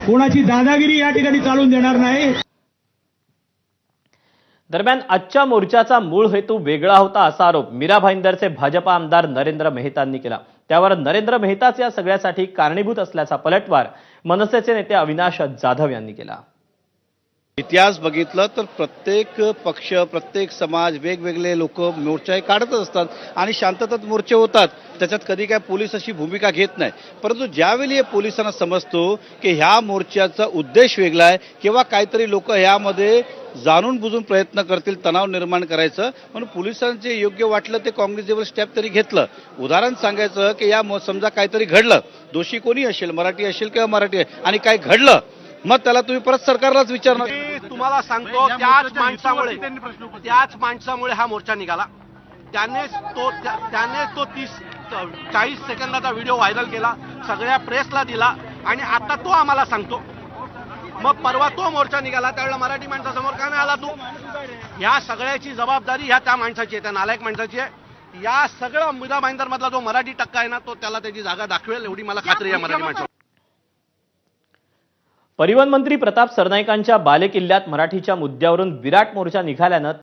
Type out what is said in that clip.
कोणाची दादागिरी या ठिकाणी चालून देणार नाही। दरम्यान आजच्या मोर्चाचा मूळ हेतू वेगळा होता असा आरोप मीरा भाईंदरचे भाजपा आमदार नरेंद्र मेहतांनी केला। त्यावर नरेंद्र मेहताच या सगळ्यासाठी कारणीभूत असल्याचा पलटवार मनसेचे नेते अविनाश जाधव यांनी केला। इतिहास बघितलं तर प्रत्येक पक्ष, प्रत्येक समाज, वेगवेगळे लोक मोर्चे काढतच असतात आणि शांततेत मोर्चे होतात। त्याच्यात कधी काय पोलीस अशी भूमिका घेत नाही। परंतु ज्यावेळी हे पोलिसांना समजतो की ह्या मोर्चाचा उद्देश वेगळा आहे किंवा काहीतरी लोक ह्यामध्ये जाणून बुजून प्रयत्न करतील तणाव निर्माण करायचं, म्हणून पोलिसांचे योग्य वाटलं ते काँग्रेसवर स्टेप तरी घेतलं। उदाहरण सांगायचं की या समजा काहीतरी घडलं, दोषी कोणी असेल, मराठी असेल किंवा मराठी आणि काय घडलं, मग त्याला तुम्ही परत सरकारलाच विचारणार। तुम्हाला सांगतो त्याच माणसामुळे हा मोर्चा निघाला। त्यानेच तो 40 सेकंदाचा व्हिडिओ व्हायरल केला, सगळ्या प्रेसला दिला आणि आता तो आम्हाला सांगतो। मग परवा तो मोर्चा निघाला त्यावेळेला मराठी माणसासमोर का नाही आला तू? ह्या सगळ्याची जबाबदारी ह्या त्या माणसाची आहे, त्या नालायक माणसाची आहे। या सगळं मीरा भाईंदर मधला जो मराठी टक्का आहे ना, तो त्याला त्याची जागा दाखवेल एवढी मला खात्री आहे मराठी माणसावर। परिवहन मंत्री प्रताप सरनाईकांच्या बालेकिल्ल्यात मराठीच्या मुद्द्यावरून विराट मोर्चा निघाल्यानं